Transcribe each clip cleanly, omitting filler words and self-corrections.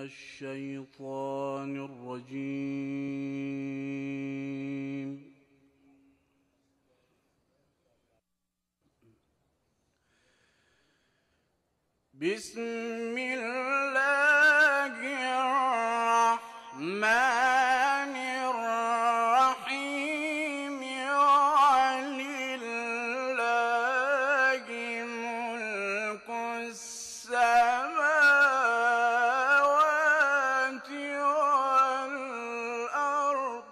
الشيطان الرجيم. بسم الله الرحمن الرحيم. ولله ملك السماوات والأرض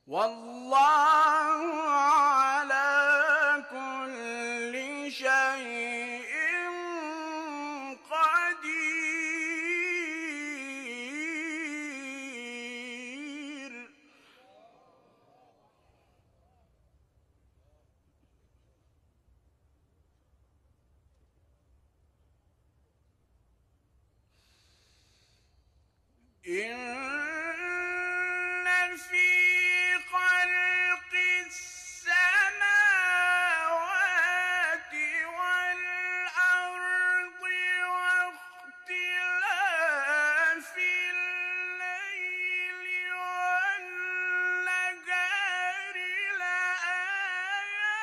والله على كل شيء قدير. إن في خلق السماوات والأرض واختلاف الليل والنهار لآيات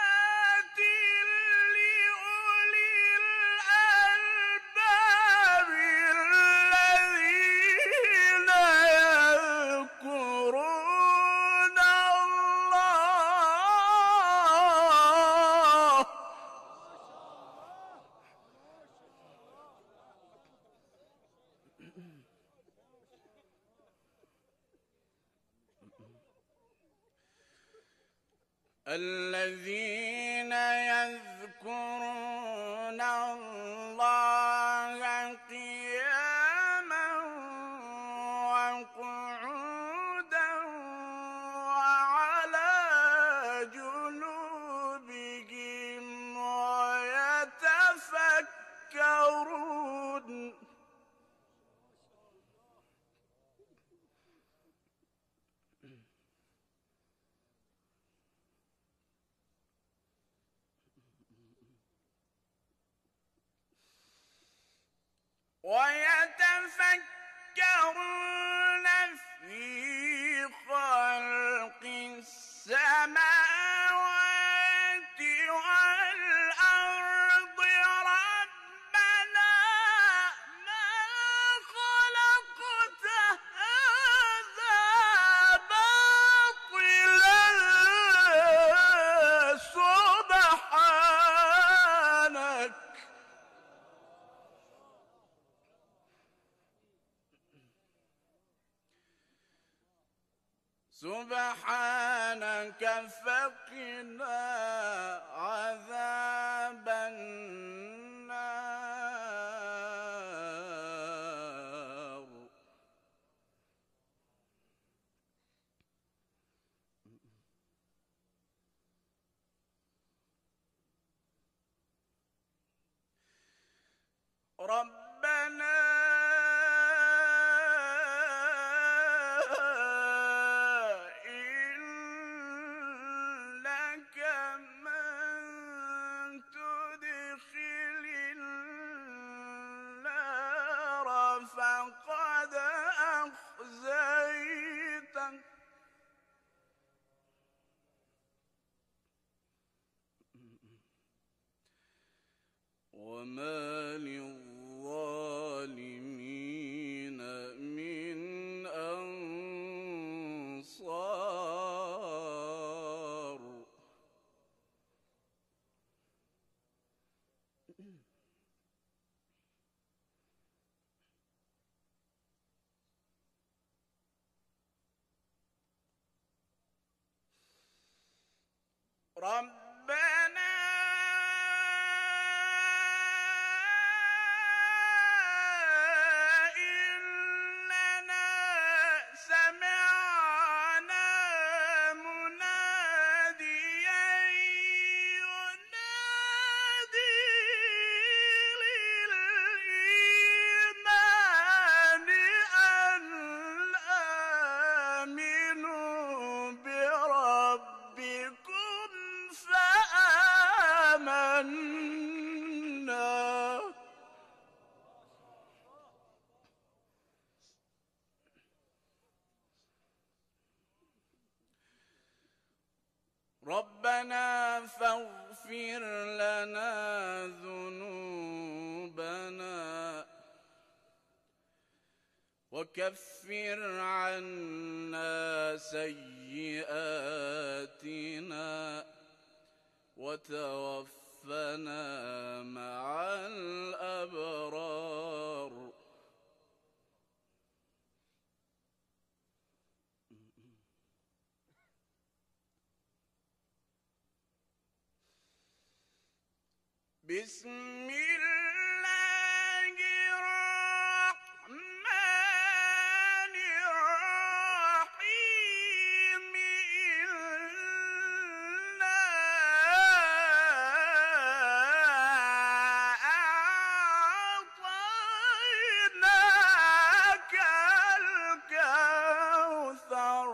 لأولي الألباب الذين يذكرون الله الذين يذكرون الله قياما وقعودا وعلى جنوبهم ويتفكرون. ويتفكرون في خلق السماوات والأرض ربنا ما خلقت هذا باطلا سبحانك فقنا عذاب النار. ربنا فقد أخزيته وما للظالمين من أنصار. ربنا إننا سمعنا مناديا ينادي للإيمان أن آمنوا بربكم فاغفر لنا ذنوبنا وكفر عنا سيئاتنا وتوفنا مع الأبرار. بسم الله الرحمن الرحيم. إنا أعطيناك الكوثر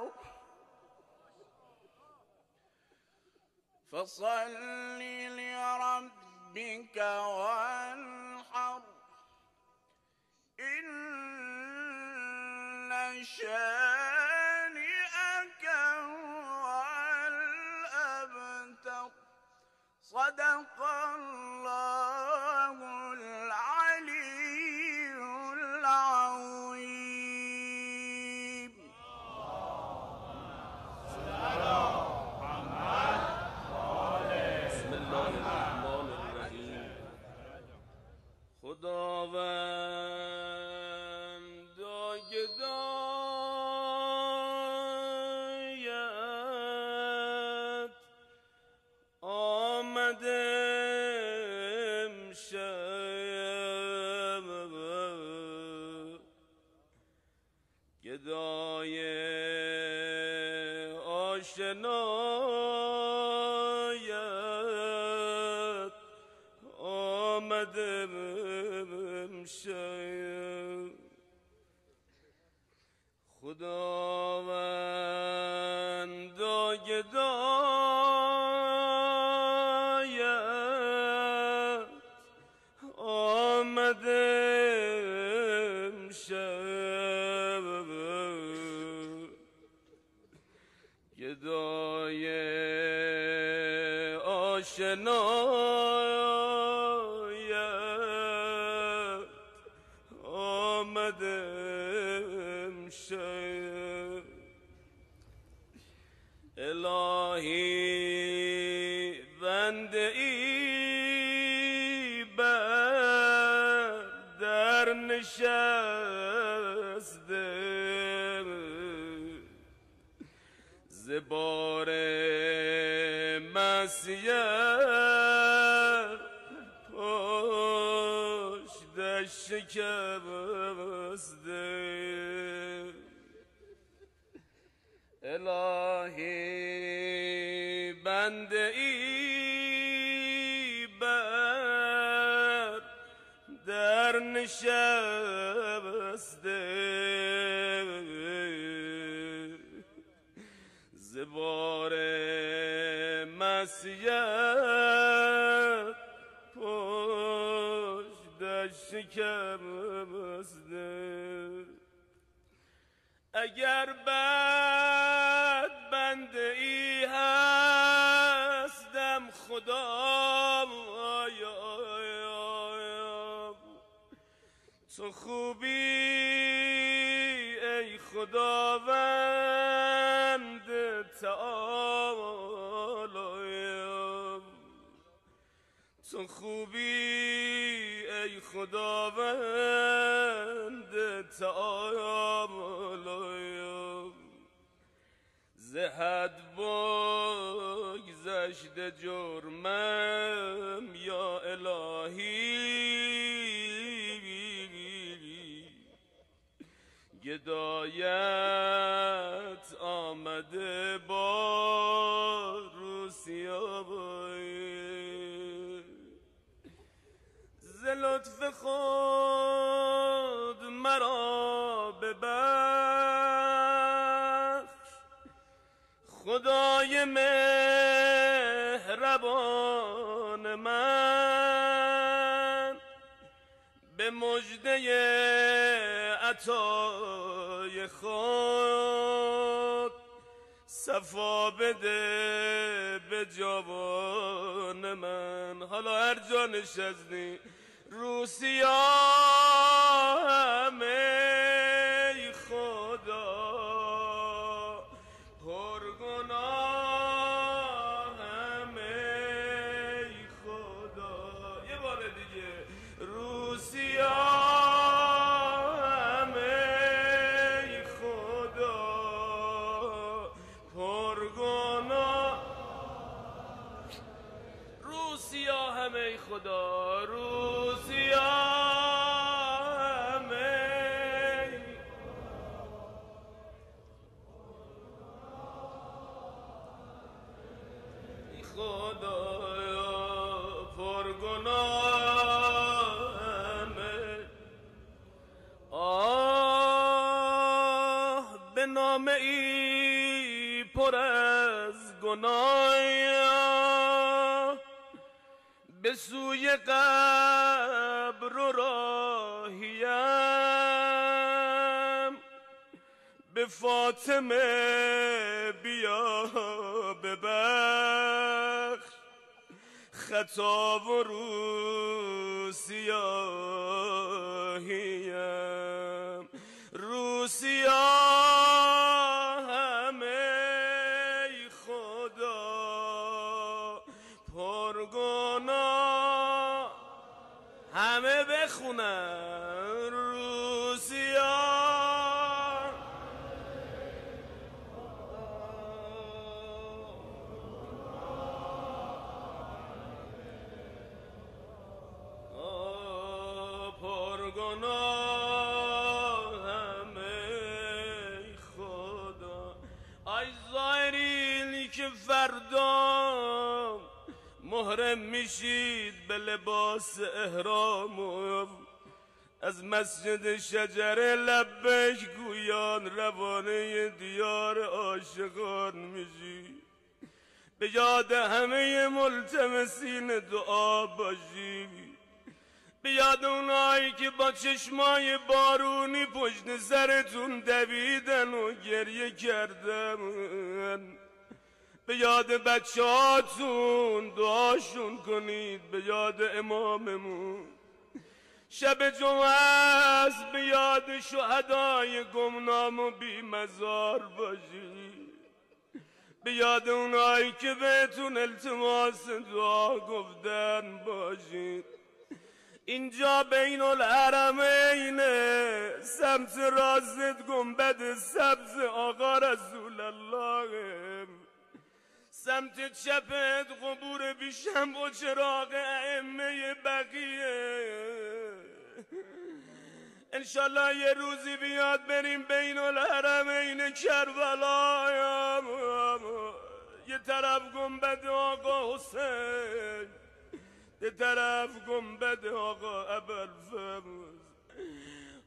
فصل لربك وانحر إن شانئك هو الأبتر. صدق الله العلي العظيم. بسم الله الرحمن الرحیم. خداوند گدایت آمده امشب، گدای آشنایت آمده امشب. خداوند گدایت آمده امشب، گدای آشنایت آمده امشب. الهی بنده ای بر در نشسته، ز بار معصیت پشتش شکسته. الهی بنده ای بر در نشسته، ز بار معصیت پشتش شکسته. اگر بد بنده ای هستم خدایا، تو خوبی ای خداوند تعالی، تو خوبی ای خداوند تعالی. ز حد بگذشته جرمم یا الهی، گدایت آمده با روسیابی. ز لطف خود مرا ببخش خدای مهربان من، به مژده عطای خود صفا بده به جوان من. حالا هر جا نشستی رو سیاهم ای خدا پرگناهم ای خدا. یه بار دیگه رو سیاهم ای خدا پرگناه. رو سیاهم ای خدا رو سیاهم ای خدا پرگناهم. آه به نام ای پر از گناه به سوی قبر و راهیم. به فاطمه بیا ببخش خطا و رو سیاهیم. رو سیاهم ای خدا پرگناه. همه بخونن رو سیاه. پرگناهم ای خدا. ای ظاهرین که فردا محرم میشید به لباس احرام و از مسجد شجره لبیک گویان روانه دیار عاشقان میشید. به یاد همه ملتمسین دعا باشید. به یاد اونایی که با چشمای بارونی پشت سرتون دویدن و گریه کردن. به یاد بچه هاتون دعاشون کنید. به یاد اماممون شب جمعه است. به یاد شهدای گمنام و بی مزار باشید. به یاد اونایی که بهتون التماس دعا گفتن باشید. اینجا بین الحرمینه سمت راست گنبد سبز آقا رسول الله، سمت چپت قبور بیشم و چراغ ائمه بقیه. انشالله یه روزی بیاد بریم بین الحرمین کربلا. یه طرف گنبد آقا حسین، یه طرف گنبد آقا ابوالفضل.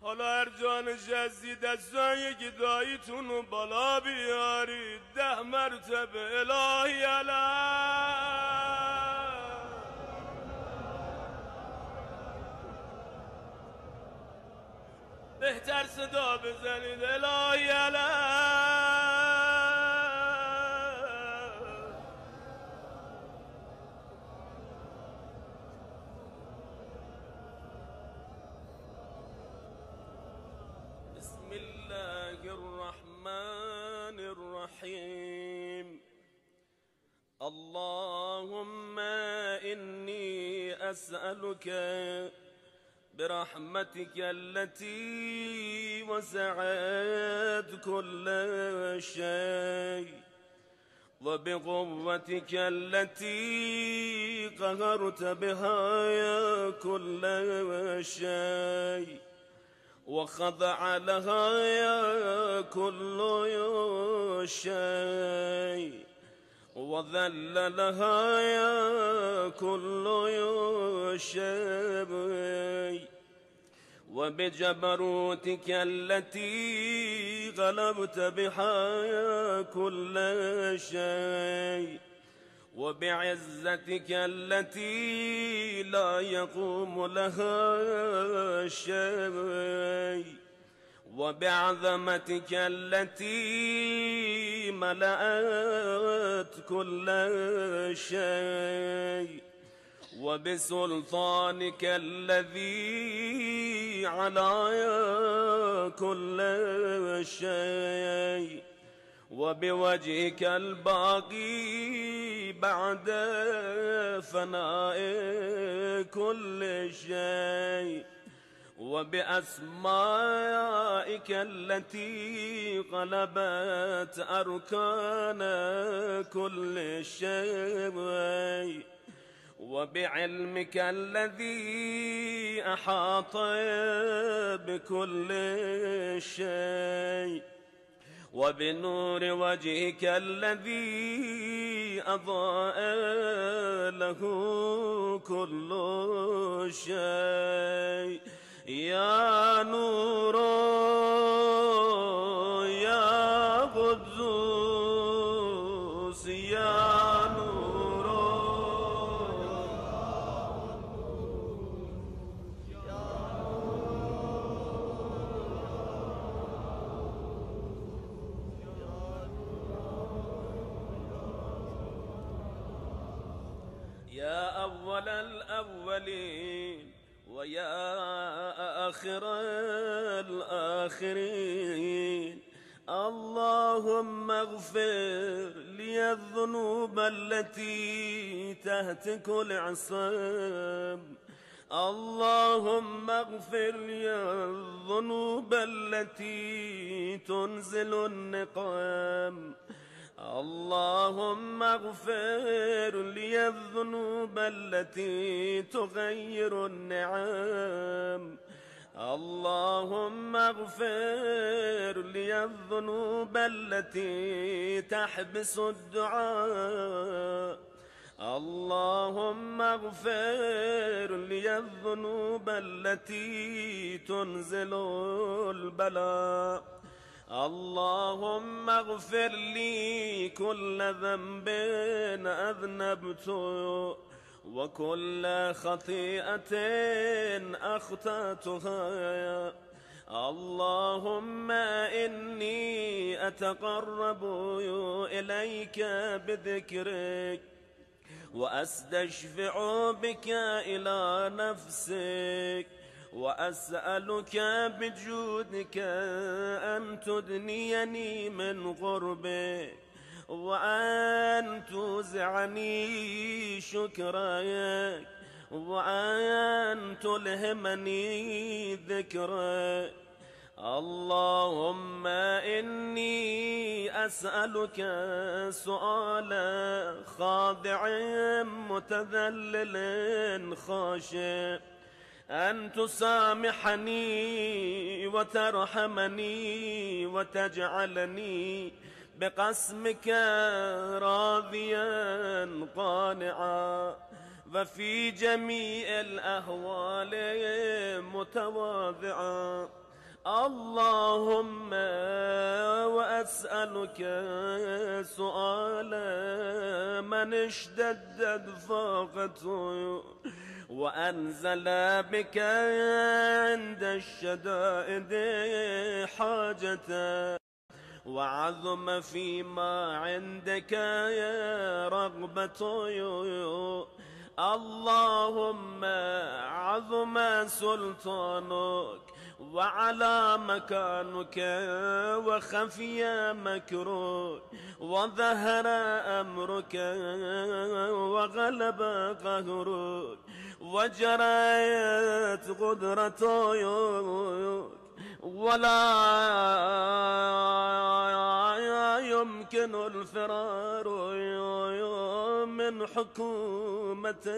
حالا هر جا نشستی دستای گداییتون رو بالا بیارید 10 مرتبه الهی علیه. بهتر صدا بزنید الهی علیه. بسم الله الرحمن الرحيم. اللهم إني أسألك برحمتك التي وسعت كل شيء وبقوتك التي قهرت بها كل شيء وخضع لها كل شيء وذل لها كل شيء وبجبروتك التي غلبت بها كل شيء وبعزتك التي لا يقوم لها شيء وبعظمتك التي ملأت كل شيء، وبسلطانك الذي على كل شيء، وبوجهك الباقي بعد فناء كل شيء، وبأسمائك التي قلبت أركان كل شيء، وبعلمك الذي أحاط بكل شيء، وبنور وجهك الذي أضاء له كل شيء. يا نور يا قدوس يا نور يا أول الأولين ويا آخر الآخرين. اللهم اغفر لي الذنوب التي تهتك العصام، اللهم اغفر لي الذنوب التي تنزل النقام، اللهم اغفر لي الذنوب التي تغير النعم، اللهم اغفر لي الذنوب التي تحبس الدعاء، اللهم اغفر لي الذنوب التي تنزل البلاء، اللهم اغفر لي كل ذنب أذنبته وكل خطيئة أخطأتها، اللهم إني أتقرب إليك بذكرك وأستشفع بك إلى نفسك، وأسألك بجودك أن تدنيني من قربك وأن توزعني شكرك وأن تلهمني ذكرك. اللهم إني أسألك سؤال خاضع متذلل خاشع أن تسامحني وترحمني وتجعلني بقسمك راضيا قانعا، وفي جميع الأهوال متواضعا. اللهم وأسألك سؤال من اشتدت فاقته وأنزل بك عند الشدائد حاجته وعظم فيما عندك رغبته. اللهم عظم سلطانك وعلى مكانك وخفي مكرك وظهر أمرك وغلب قهرك وجريت قدرتك ولا يمكن الفرار من حكومتك.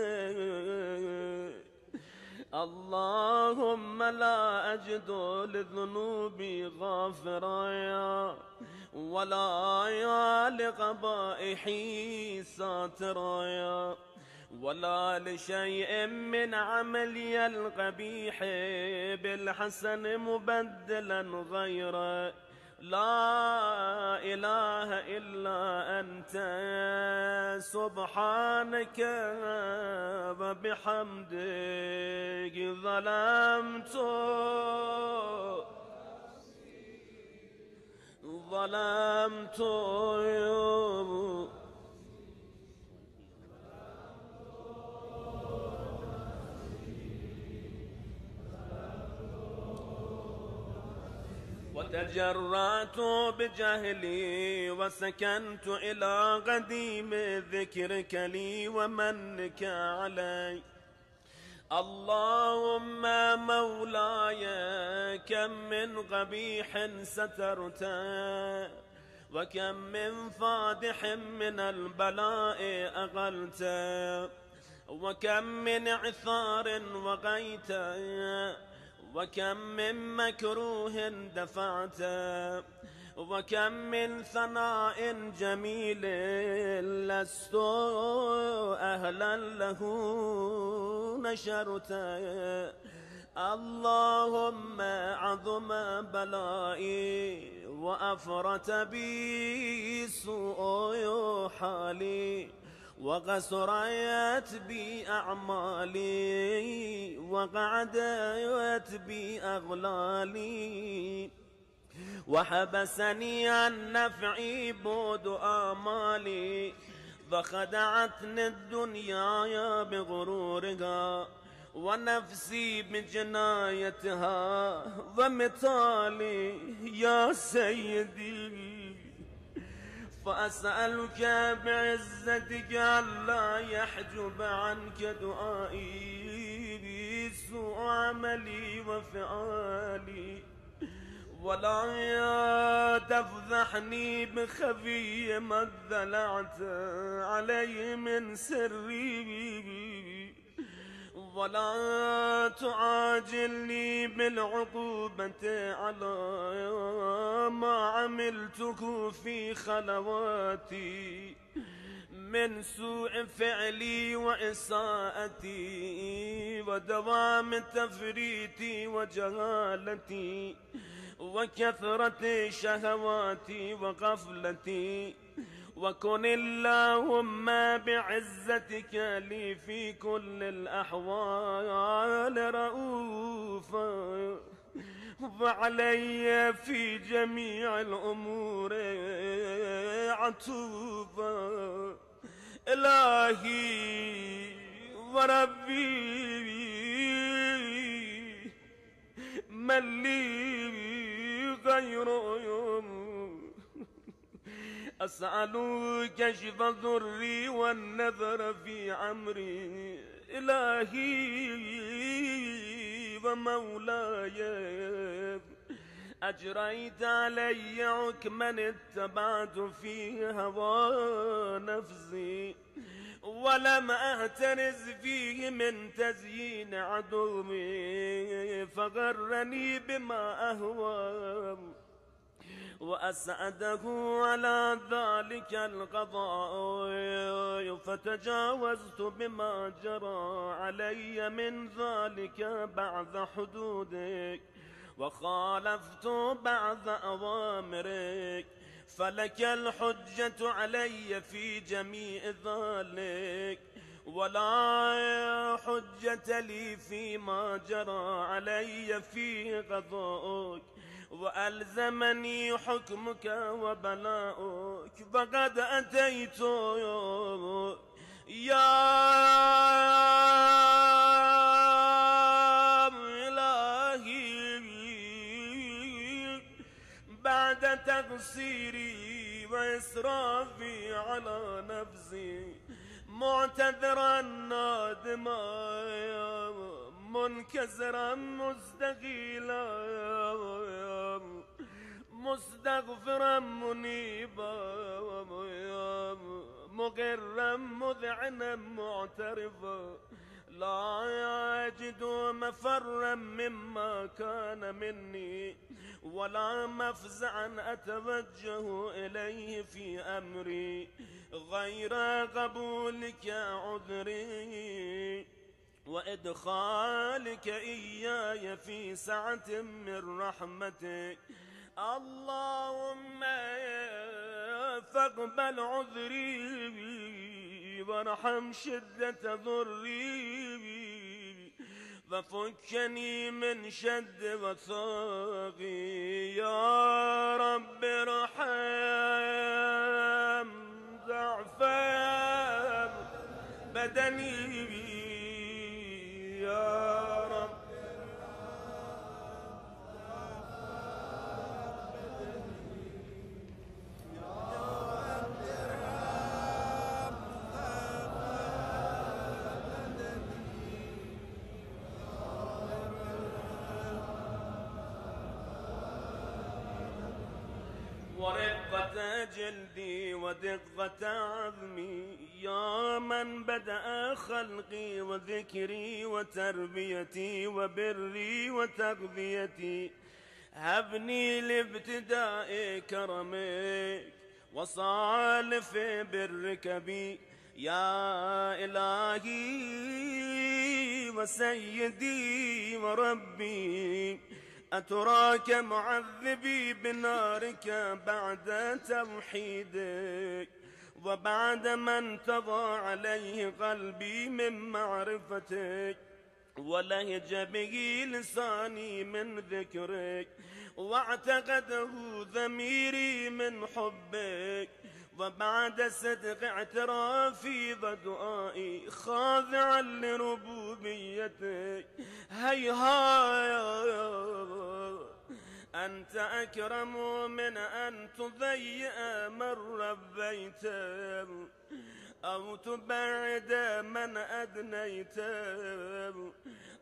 اللهم لا أجد لذنوبي غافرا ولا لقبائحي ساترا ولا لشيء من عملي القبيح بالحسن مبدلا غيره. لا إله إلا أنت سبحانك وبحمدك ظلمت ظلمت وتجرأت بجهلي وسكنت إلى قديم ذكرك لي ومنك علي. اللهم مولاي كم من قبيح سترت وكم من فادح من البلاء أقلت وكم من عثار وقيت وكم من مكروه دفعت وكم من ثناء جميل لست أهلا له نشرت. اللهم عظم بلائي وأفرت بي سوء حالي وقصرت بي أعمالي وقعدت بي أغلالي وحبسني عن نفعي بود آمالي فخدعتني الدنيا بغرورها ونفسي بجنايتها ومثالي يا سيدي. فأسألك بعزتك ألا يحجب عنك دعائي سوء عملي وفعالي ولا تفضحني بخفي ما اطلعت عليه من سري ولا تعاجلني بالعقوبة على ما عملته في خلواتي من سوء فعلي وإساءتي ودوام تفريطي وجهالتي وكثرة شهواتي وغفلتي. وكن اللهم بعزتك لي في كل الأحوال رؤوفا وعلي في جميع الأمور عطوفا. إلهي وربي من لي غير أسأل كشف ضري والنذر في عمري. إلهي ومولاي أجريت علي حكما اتبعت فيه هوى نفسي ولم أهترز فيه من تزيين عدوي فغرني بما أهوى وأسعده على ذلك القضاء فتجاوزت بما جرى علي من ذلك بعد حدودك وخالفت بعد أوامرك فلك الحجة علي في جميع ذلك ولا حجة لي فيما جرى علي في قضاءك وألزمني حكمك وبلاؤك فقد أتيت يا إلهي بعد تقصيري وإسرافي على نفسي معتذرا نادما منكسرا مستقيلا مستغفرا منيبا مقرا مذعنا معترفا لا أجد مفرا مما كان مني ولا مفزعا أتوجه إليه في أمري غير قبولك عذري وإدخالك إياي في سعة من رحمتك. اللهم فاقبل عذري وارحم شدة ضري ففكني من شد وثاقي يا رب ارحم ضعفا بدني يا رب ورقة جلدي ودقة عظمي يا من بدأ خلقي وذكري وتربيتي وبري وتغذيتي هبني لابتداء كرمك وصالف برك بي يا إلهي وسيدي وربي أتراك معذبي بنارك بعد توحيدك وبعد ما انتظى عليه قلبي من معرفتك ولهج به لساني من ذكرك واعتقده ضميري من حبك وبعد صدق اعترافي ودعائي خاضعا لربوبيتك هيهايا أنت أكرم من أن تضيء من ربيت أو تبعد من أدنيت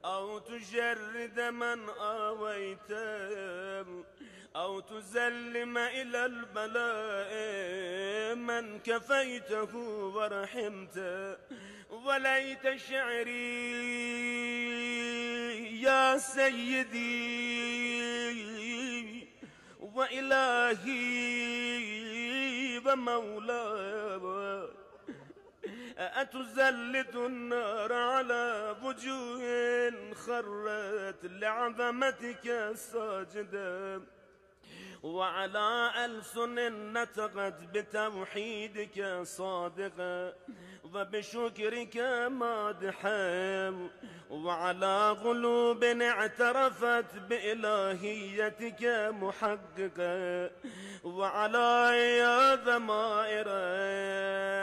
أو تجرد من آويت أو تزلم إلى البلاء من كفيته ورحمت وليت شعري يا سيدي وإلهي ومولاي أتزلت النار على وجوه خرت لعظمتك ساجدا وعلى ألسن نطقت بتوحيدك صادقا وبشكرك مادحا وعلى قلوب اعترفت بإلهيتك محققا وعلى ضمائر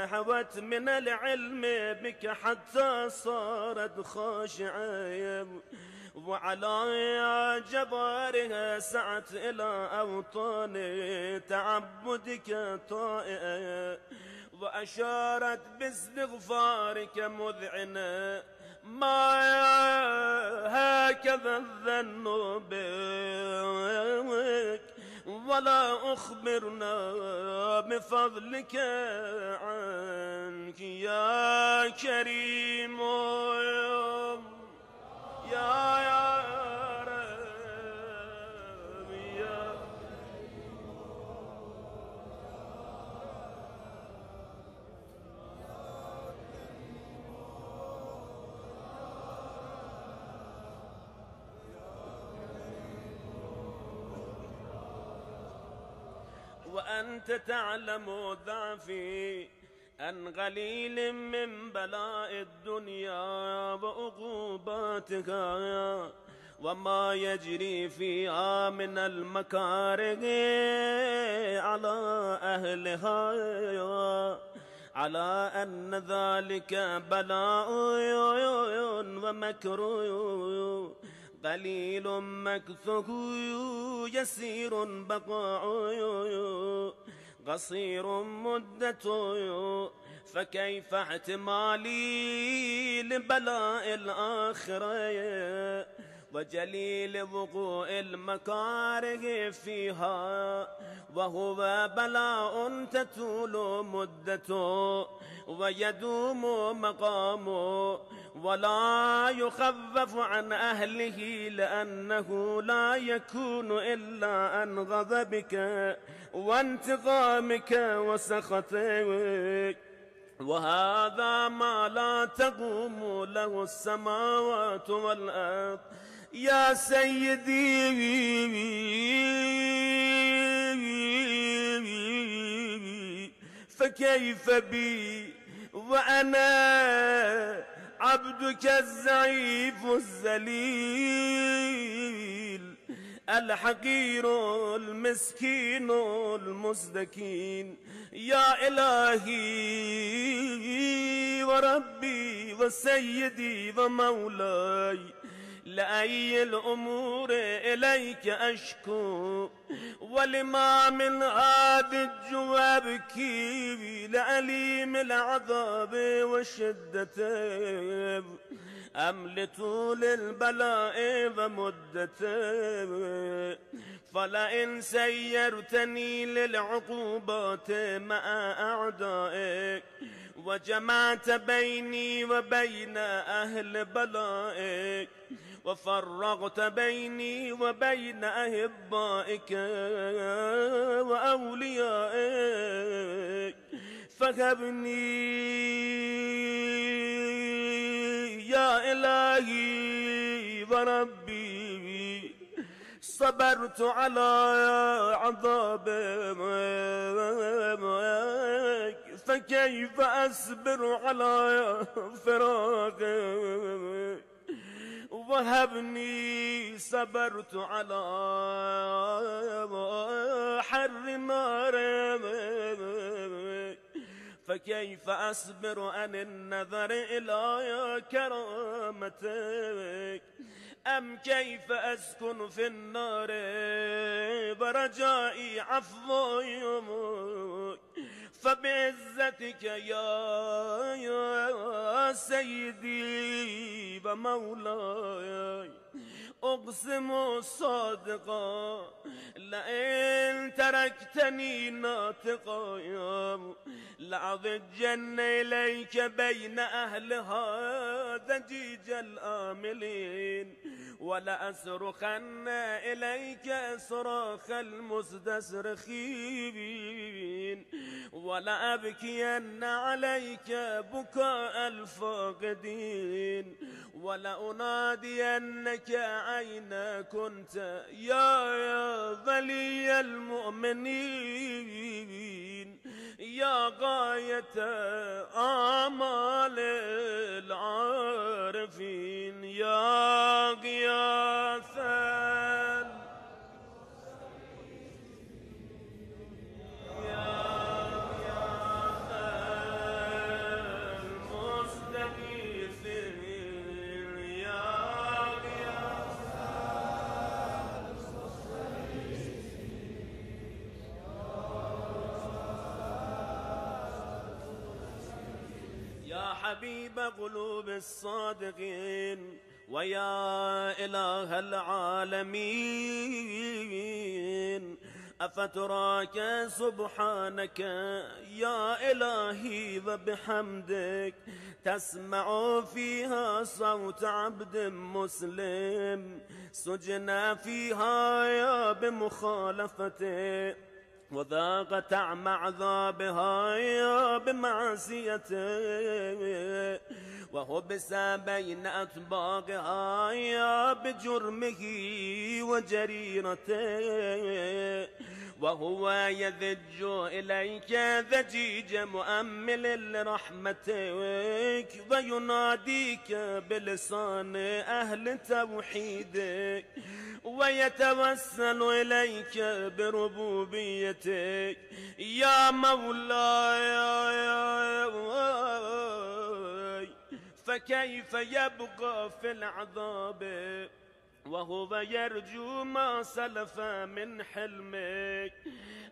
حوت من العلم بك حتى صارت خاشعة وعلى جبارها سعت إلى أوطان تعبدك طائعة وأشارت باستغفارك مذعنة ما هكذا الظن بك ولا أخبرنا بفضلك عنك يا كريم يا رب يا وأنت تعلم ضعفي أن قليل من بلاء الدنيا وعقوباتها وما يجري فيها من المكاره على أهلها على أن ذلك بلاء ومكر قليل مكثه يسير بقاء قصير مدته فكيف احتمالي لبلاء الآخرة وجليل وقوع المكاره فيها وهو بلاء تطول مدته ويدوم مقامه ولا يخفف عن أهله لأنه لا يكون إلا عن غضبك وانتقامك وسخطك وهذا ما لا تقوم له السماوات والأرض يا سيدي فكيف بي وأنا عبد عبدك الزعيف الذليل الحقير المسكين المستكين. يا إلهي وربي وسيدي ومولاي، لأي الأمور إليك أشكو، ولما من هذا الجوع أبكي، لأليم العذاب وشدته، أم لطول البلاء ومدته. فلئن سيرتني للعقوبات مع أعدائك، وجمعت بيني وبين أهل بلائك، وفرغت بيني وبين أحبائك وأوليائك، فهبني يا إلهي وربي. صبرت على عذابك، فكيف أصبر على فراقك. وهبني صبرت على حر نارك، فكيف أصبر عن النظر إلى كرامتك. أم كيف أسكن في النار برجائي عفو يومك. فبعزتك يا سيدي ومولاي أقسم صادقا، لئن تركتني ناطقا لأضجن إليك بين أهلها ضجيج الآملين، ولأصرخن إليك صراخ المستصرخين، ولأبكين عليك بكاء الفاقدين، ولأنادينك أين كنت يا ولي المؤمنين، يا غاية آمال العارفين، يا غياثا حبيب قلوب الصادقين، ويا إله العالمين. أفتراك سبحانك يا إلهي وبحمدك تسمع فيها صوت عبد مسلم سجنا فيها يا بمخالفته، وذاق طعم عذابها يا بمعصيته، وحبس بين أطباقها يا بجرمه وجريرته، وهو يذج إليك ذجيج مؤمل لرحمتك، ويناديك بلسان أهل توحيدك، ويتوسل إليك بربوبيتك يا مولاي. فكيف يبقى في العذاب وهو يرجو ما سلف من حلمك؟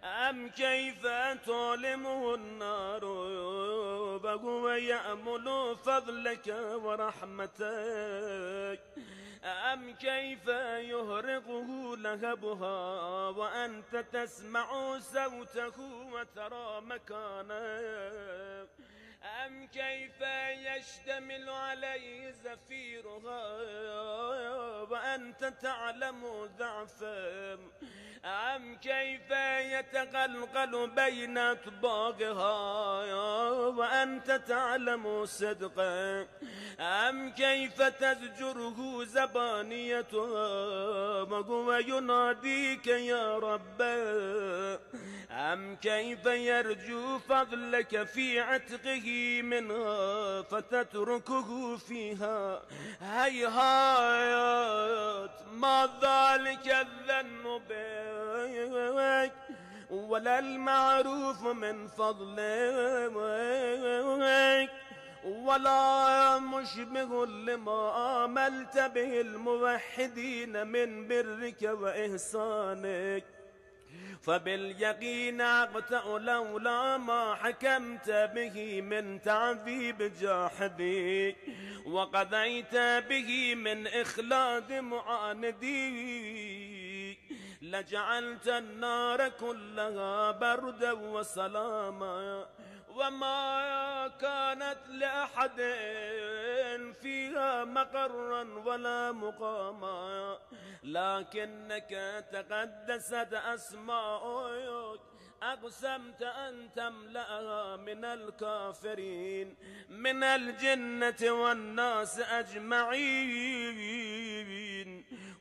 أم كيف تؤلمه النار وهو يأمل فضلك ورحمتك؟ أم كيف يهرقه لهبها وأنت تسمع صوته وترى مكانه؟ أم كيف يشتمل عليه زفيرها وأنت تعلم ضعفه؟ أم كيف يتقلقل بين أطباقها وأنت تعلم صدقه أم كيف تزجره زبانيتها وهو يناديك يا رب أم كيف يرجو فضلك في عتقه منها فتتركه فيها هيهات ما ذلك الذن بك ولا المعروف من فضلك ولا مشبه لما عملت به الموحدين من برك وإحسانك فباليقين أقطع لولا ما حكمت به من تعذيب جاحدي وقضيت به من إخلاد معاندي لجعلت النار كلها بردا وسلاما وما كانت لأحد فيها مقرا ولا مقاما لكنك تقدست أسماؤك أقسمت أن تملأها من الكافرين من الجنة والناس أجمعين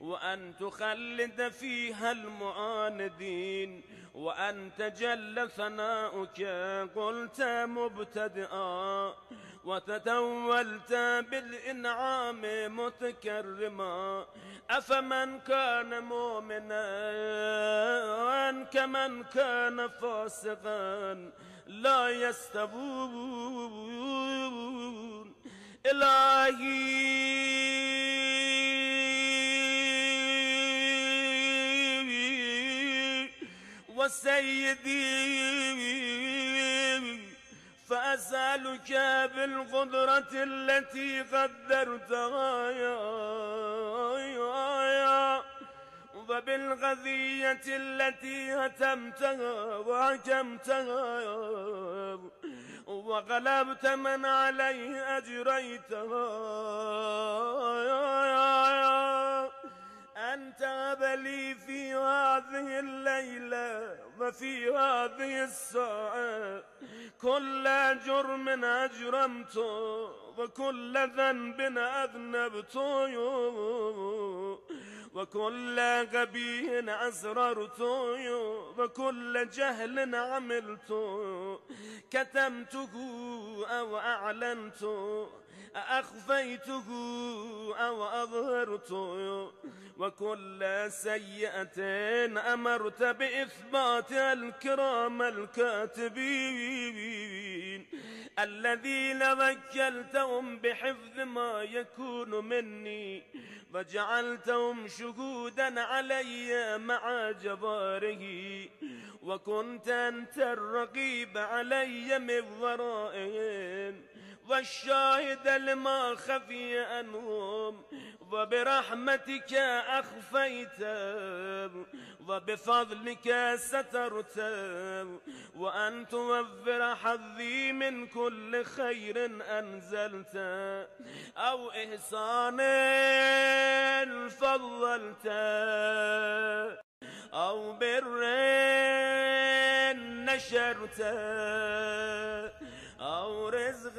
وأن تخلد فيها المعاندين وأن تجل ثناؤك قلت مبتدئا وتتولت بالإنعام متكرما أفمن كان مؤمنا كمن كان فاسقا لا يستوون إلهي وسيدي فأسألك بالقدرة التي قدرتها وبالغذية التي هتمتها وحكمتها وغلبت من عليه أجريتها أن تهب لي في هذه الليلة وفي هذه الساعة كل جرم أجرمته وكل ذنب أذنبته وكل غبي أسررته وكل جهل عملته كتمته أو أعلنته أخفيته أو أظهرته وكل سيئة أمرت بإثباتها الكرام الكاتبين الذين وكلتهم بحفظ ما يكون مني وجعلتهم شهودا علي مع جباره وكنت أنت الرقيب علي من ورائهم والشاهد لما خفي عنهم وبرحمتك أخفيت وبفضلك سترت وأن توفر حظي من كل خير أنزلت أو إحسان فضلت أو بر نشرت أو رزق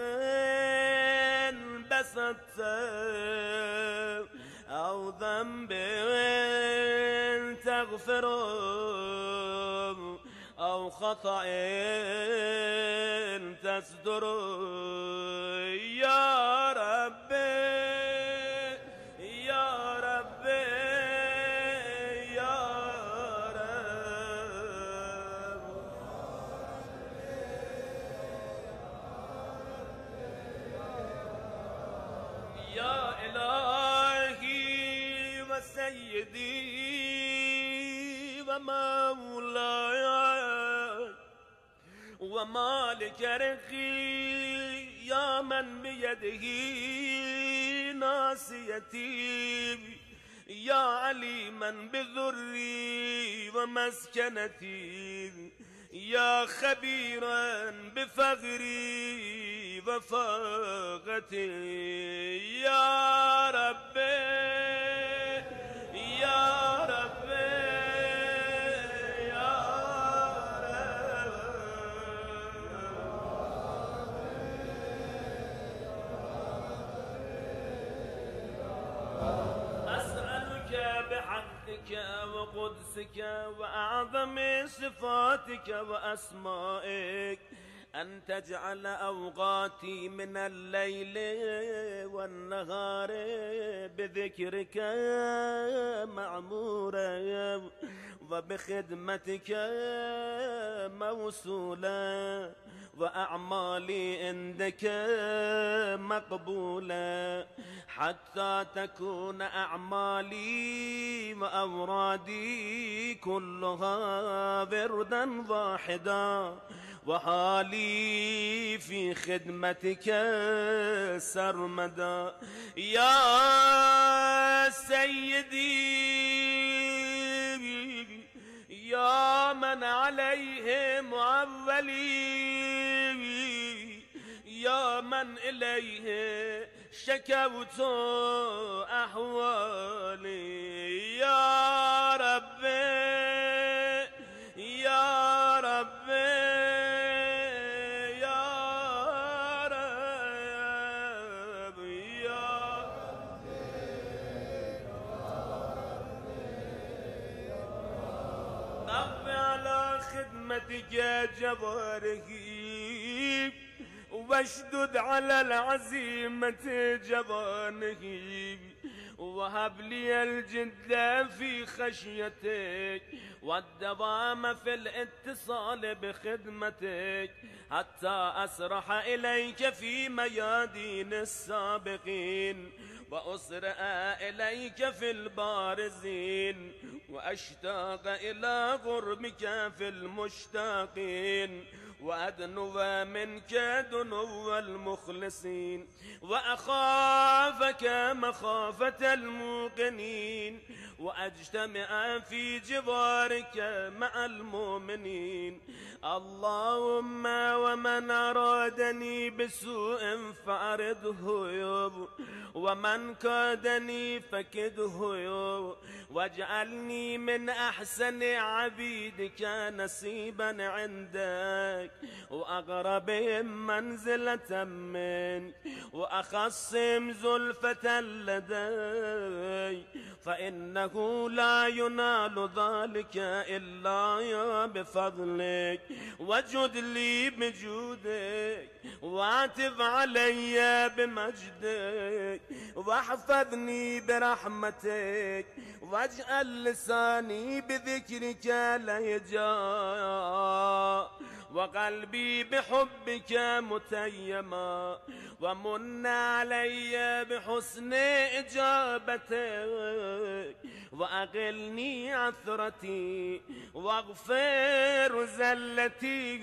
بسطت أو ذنب تغفر أو خطأ تستر يا ربي يا ربي يا رب يا إلهي وسيدي ومولاي ومالك رقي يا من بيده ناصيتي يا عليما بذري ومسكنتي يا خبيرا بفقري وفاقتي يا ربي يا ربي وجودك وقدسك وأعظم صفاتك وأسمائك أن تجعل أوقاتي من الليل والنهار بذكرك معمورة وبخدمتك موصولة وأعمالي عندك مقبولة حتى تكون أعمالي وأورادي كلها وردا واحدا وحالي في خدمتك سرمدا يا سيدي يا من عليه معولي يا من إليه شكوت أحوالي يا ربي يا ربي يا ربي يا ربي على خدمتك جوارحي واشدد على العزيمة جبانه وهب لي الجد في خشيتك والدوام في الاتصال بخدمتك حتى أسرح إليك في ميادين السابقين وأسرع إليك في البارزين وأشتاق إلى قربك في المشتاقين وأدنو منك دنو المخلصين وأخافك مخافة الموقنين وأجتمع في جوارك مع المؤمنين اللهم ومن أرادني بسوء فأرده يوب ومن كادني فكده يوب واجعلني من أحسن عبيدك نصيبا عندك وأقربهم منزلة منك وأخصهم زلفة لدي فإنه لا ينال ذلك إلا بفضلك وجد لي بجودك وعتب علي بمجدك واحفظني برحمتك واجعل لساني بذكرك لهجا وقلبي بحبك متيما ومن علي بحسن إجابتك وأقلني عثرتي واغفر زلتي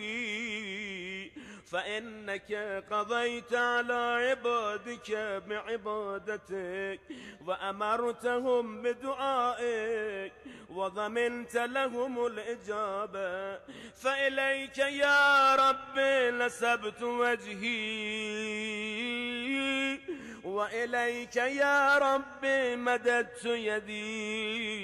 فإنك قضيت على عبادك بعبادتك وأمرتهم بدعائك وضمنت لهم الإجابة فإليك يا رب نسبت وجهي وإليك يا رب مددت يدي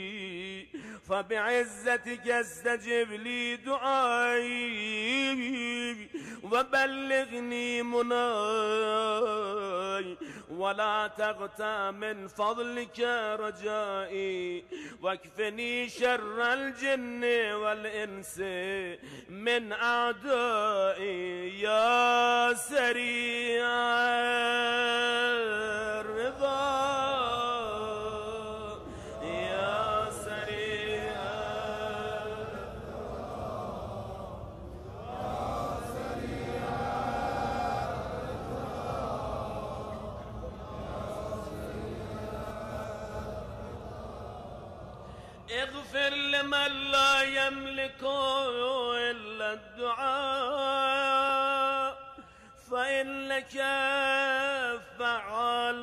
فبعزتك استجب لي دعائي وبلغني مناي ولا تغتى من فضلك رجائي واكفني شر الجن والإنس من أعدائي يا سريع الرضا يا سريع اغفر لمن لا يملك إلا الدعاء فإنك فعال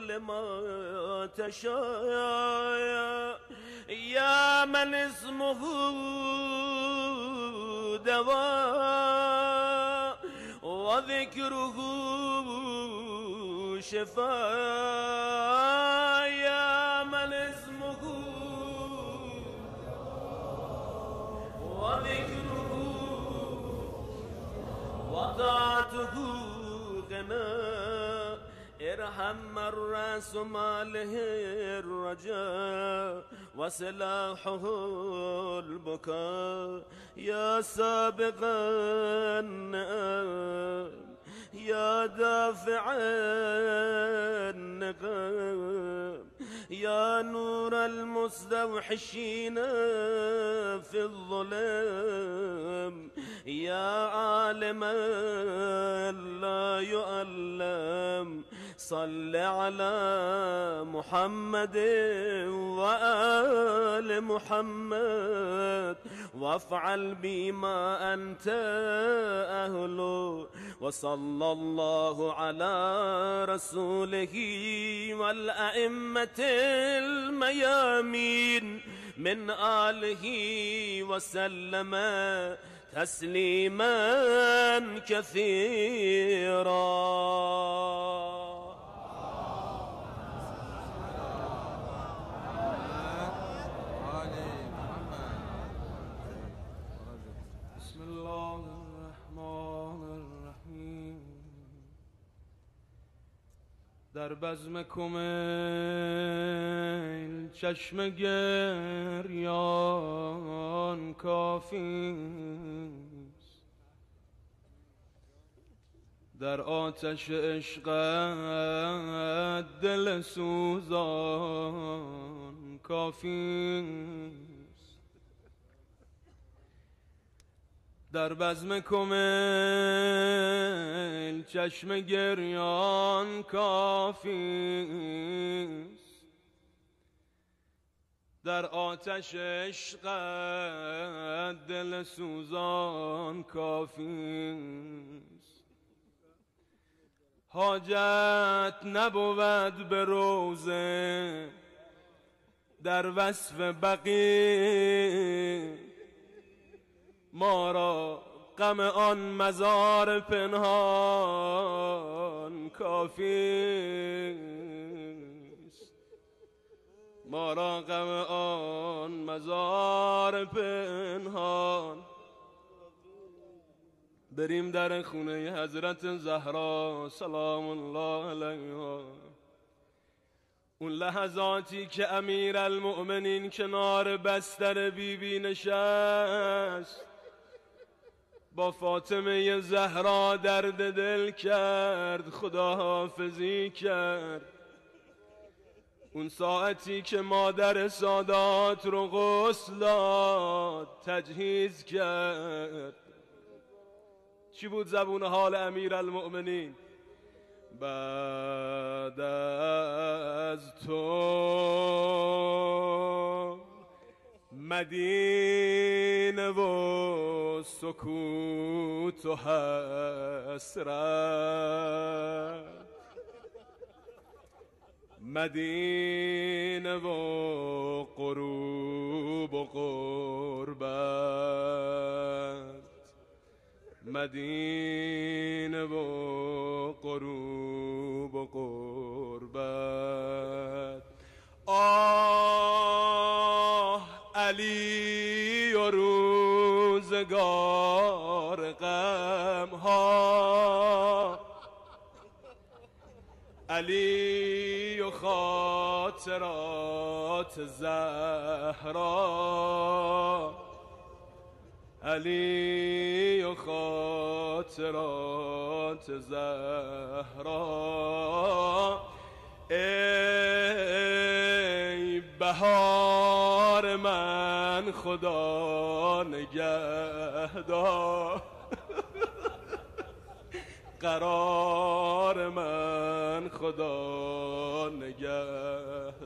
لما تشاء يا من اسمه دواء وذكره شفاء يا من اسمه وذكره وطاعته غنى درهم الرأس ماله الرجاء وسلاحه البكاء يا سابق النعم يا دافع النقم يا نور المستوحشين في الظلم يا عالما لا يؤلم صل على محمد وآل محمد وافعل بما أنت أهله وصلى الله على رسوله والأئمة الميامين من آله وسلم تسليما كثيرا. در بزم کمیل چشم گریان کافیست، در آتش عشقت دل سوزان کافیست. در بزم کمیل چشم گریان کافیست، در آتش عشقت دل سوزان کافیست. حاجت نبود به روزه در وصف بقیع، ما را غم آن مزار پنهان کافیست. ما را غم آن مزار پنهان. بریم در خونه حضرت زهرا سلام الله علیها. اون لحظاتی که امیرالمؤمنین کنار بستر بیبی نشست، با فاطمه زهرا درد دل کرد، خداحافظی کرد. اون ساعتی که مادر سادات رو غسل داد، تجهیز کرد، چی بود زبون حال امیرالمؤمنین؟ بعد از تو مدینه و سکوت و حسرت، مدینه و غروب و غربت، مدینه و غروب و غربت. آه علی و روزگار غمها، علی و خاطرات زهرا، علی و خاطرات زهرا. ای بهار من خدا نگهدار، قرار من خدا نگهدار،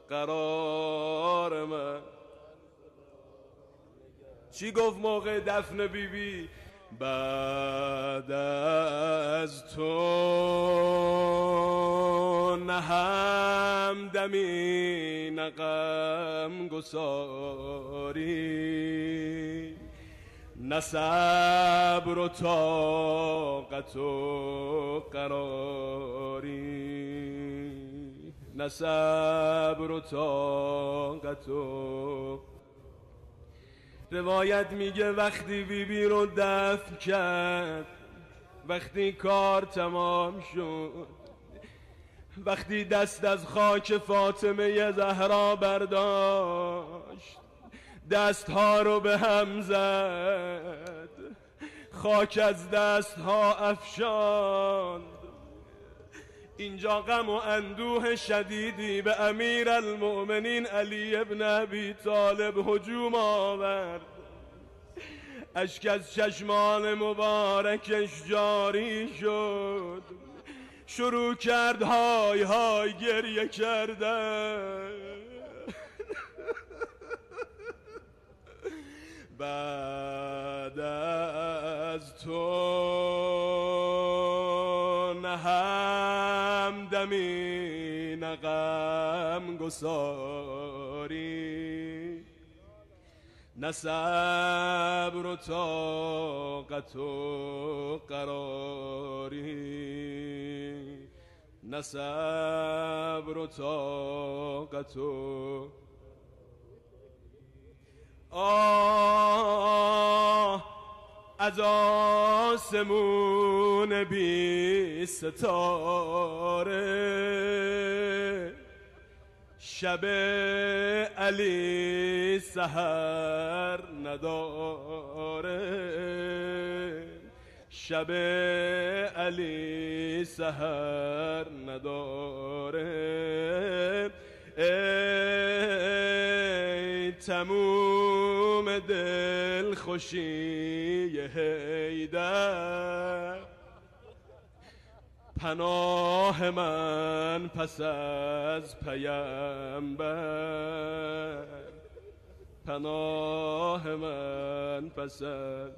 قرار من. چی گفت موقع دفن بیبی؟ بعد از تو نه همدمی نه غم گساری، نه صبر و طاقت و قراری، نه صبر و طاقت و. روایت میگه وقتی بیبی رو دفن کرد، وقتی کار تمام شد، وقتی دست از خاک فاطمه زهرا برداشت، دستها رو به هم زد، خاک از دستها افشاند، اینجا غم و اندوه شدیدی به امیر المؤمنین علی ابن ابی طالب هجوم آورد. اشک از چشمان مبارکش جاری شد، شروع کرد های های گریه کردن. بعد از تو نه همدمی نه غمگساری، نه صبر و طاقت و قراری، نه صبر و طاقت و از آسمون بی ستاره، شب علی سحر نداره، شب علی سحر نداره. ای تموم دل خوشی حیدر، پناه من پس از پیامبر، پناه من پس از.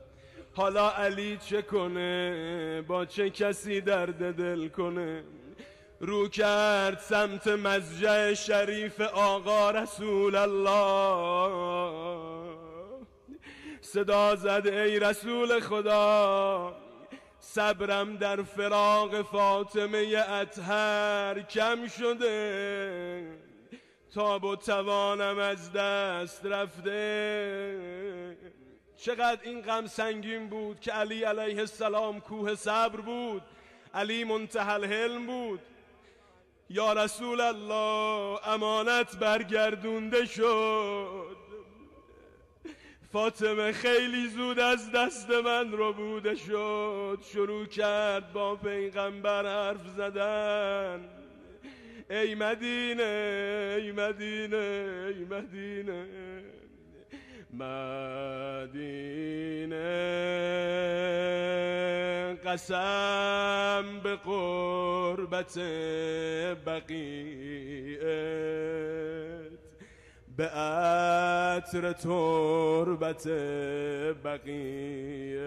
حالا علی چه کنه؟ با چه کسی درد دل کنه؟ رو کرد سمت مضجع شریف آقا رسول الله، صدا زد ای رسول خدا، صبرم در فراق فاطمه اطهر کم شده، تاب و توانم از دست رفته. چقدر این غم سنگین بود که علی علیه السلام کوه صبر بود، علی منتهی الحلم بود. یا رسول الله امانت برگردونده شد، فاطمه خیلی زود از دست من رو بوده شد. شروع کرد با پیغمبر حرف زدن، ای مدینه ای مدینه ای مدینه، مدینه قسم به قربت بقیعت، به عطر تربت بقیعت،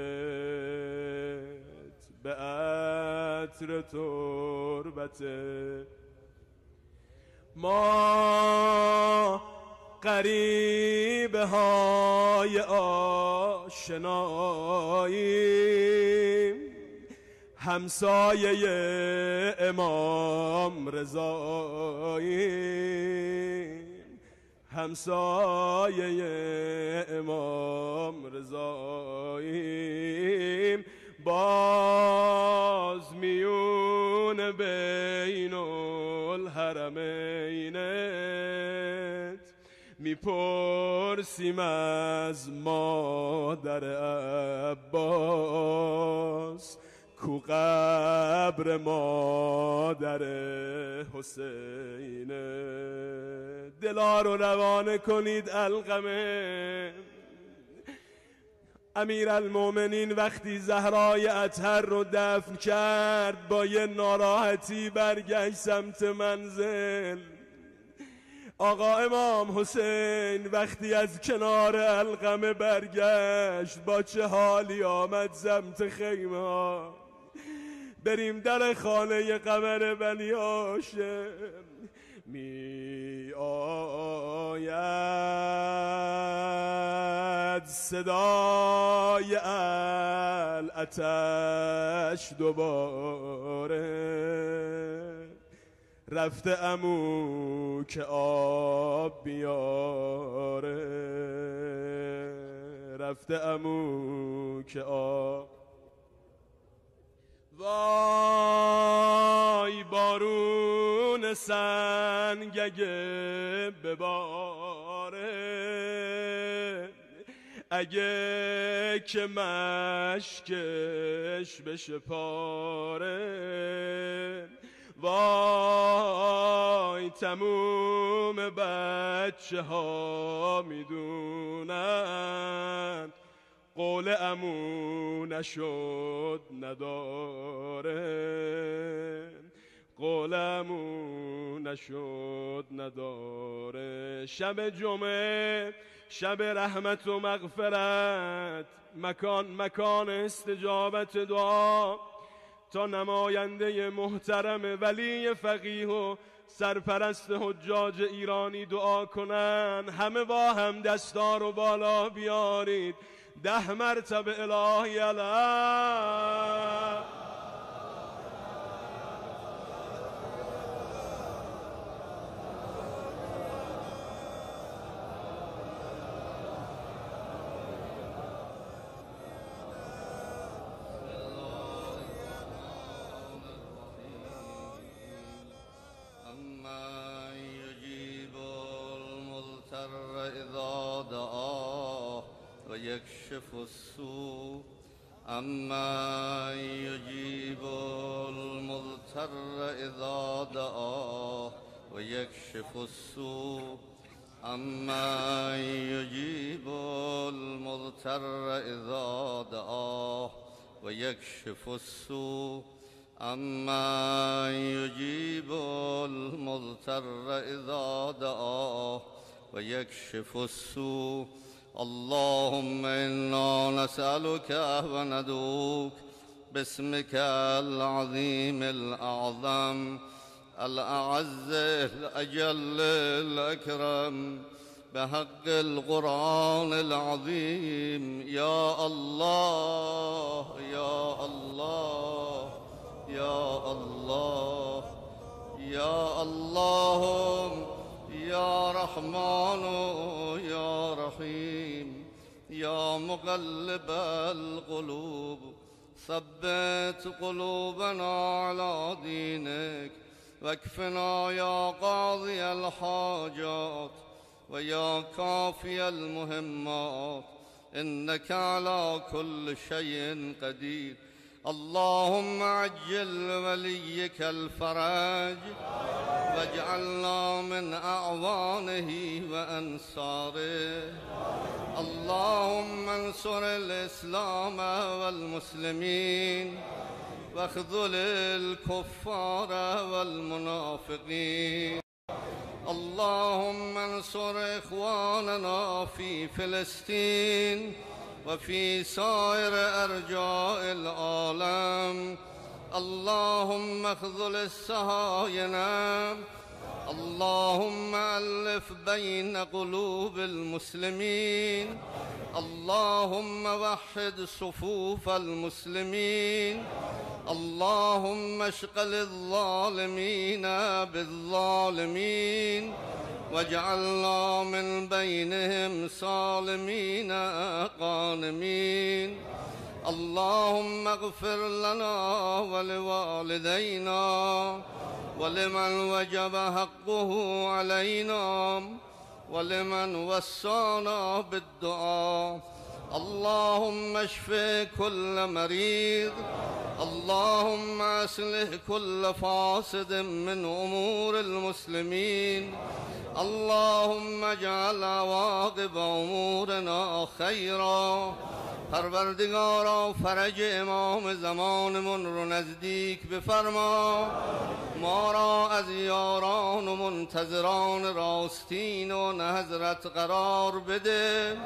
به عطر تربت. ما غریبه های آشناییم، همسایه امام رضاییم، همسایه امام رضاییم. باز میون بین الحرمینت میپرسیم از مادر عباس، کو قبر مادر حسینه. دلا رو روانه کنید علقمه. امیر المومنین وقتی زهرای اطهر رو دفن کرد با یه ناراحتی برگشت سمت منزل. آقا امام حسین وقتی از کنار علقمه برگشت با چه حالی آمد سمت خیمه ها. بریم در خانه قمر بنی هاشم. می آید صدای العطش دوباره، رفته عمو که آب بیاره، رفته عمو که آب. وای بارون سنگگه بباره، اگه که مشکش بشه پاره. وای تموم بچه ها میدونن قول عمو نشد نداره، قول عمو نشد نداره. شب جمعه شب رحمت و مغفرت، مکان استجابت دعا، تا نماینده محترم ولی فقیه و سرپرست حجاج ایرانی دعا کنن. همه با هم دستا رو بالا بیارید 10 مرتبه الهی علی. إذا دعاه ويكشف السوء أما يجيب المضطر إذا دعاه ويكشف السوء أما يجيب المضطر إذا دعاه ويكشف السوء أما يجيب المضطر إذا دعاه ويكشف السوء. اللهم إنا نسألك وندعوك باسمك العظيم الأعظم الأعز الأجل الأكرم بحق القرآن العظيم. يا الله يا الله يا الله يا الله يا رحمن يا رحيم يا مقلب القلوب ثبت قلوبنا على دينك واكفنا يا قاضي الحاجات ويا كافي المهمات إنك على كل شيء قدير. اللهم عجل وليك الفرج واجعلنا من أعوانه وأنصاره. اللهم انصر الإسلام والمسلمين واخذل الكفار والمنافقين. اللهم انصر إخواننا في فلسطين وفي سائر أرجاء العالم. اللهم اخذل الصهاينة. اللهم ألف بين قلوب المسلمين. اللهم وحد صفوف المسلمين. اللهم اشغل الظالمين بالظالمين واجعلنا من بينهم سالمين غانمين. اللهم اغفر لنا ولوالدينا ولمن وجب حقه علينا ولمن وصانا بالدعاء. اللهم اشف كل مريض. اللهم اصلح كل فاسد من امور المسلمين. اللهم اجعل عواقب امورنا خيرا. پروردگارا فرج امام زمانمون رو نزدیک بفرما. ما را از یاران و منتظران راستین و نهضت قرار بده.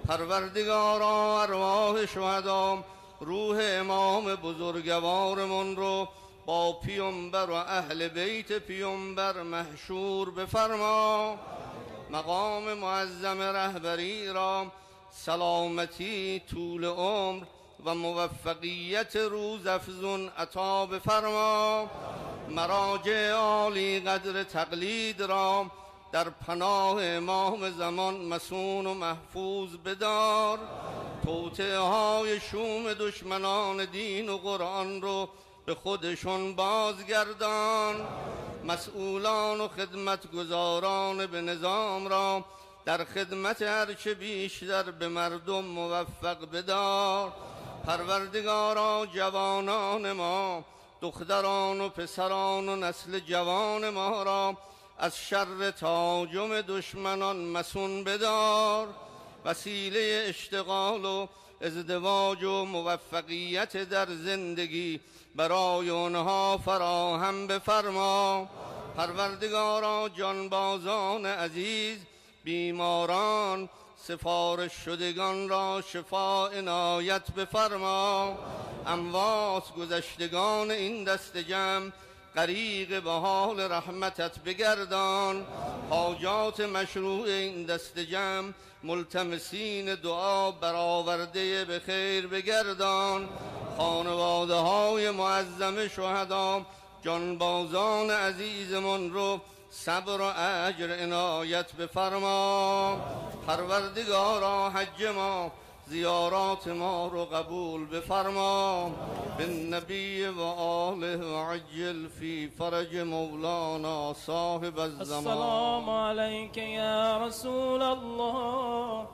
پروردگارا ارواح شهدا روح امام بزرگوارمون رو با پیامبر و اهل بیت پیامبر محشور بفرما. مقام معظم رهبری را سلامتی، طول عمر و موفقیت روز افزون عطا بفرما. مراجع عالی قدر تقلید را در پناه امام زمان مسون و محفوظ بدار. توطئه های شوم دشمنان دین و قرآن رو به خودشون بازگردان. مسئولان و خدمتگزاران به نظام را در خدمت هرچه بیشتر به مردم موفق بدار. پروردگارا جوانان ما، دختران و پسران و نسل جوان ما را از شر تهاجم دشمنان مصون بدار. وسیله اشتغال و ازدواج و موفقیت در زندگی برای آنها فراهم بفرما. پروردگارا جانبازان عزیز، بیماران، سفارش شدگان را شفا عنایت بفرما. اموات گذشتگان این دست جمع غریق به حال رحمتت بگردان. حاجات مشروع این دست جمع ملتمسین دعا برآورده به خیر بگردان. خانواده های معظم شهدا، جانبازان عزیزمان رو صبر و اجر عنایت بفرما. پروردگارا حج ما، زیارات ما رو قبول بفرما. بالنبی و آله و عجل فی فرج مولانا صاحب الزمان. السلام عليك يا رسول الله،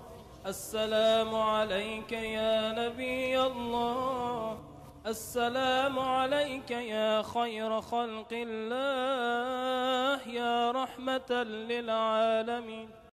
السلام عليك يا نبي الله، السلام عليك يا خير خلق الله، يا رحمة للعالمين.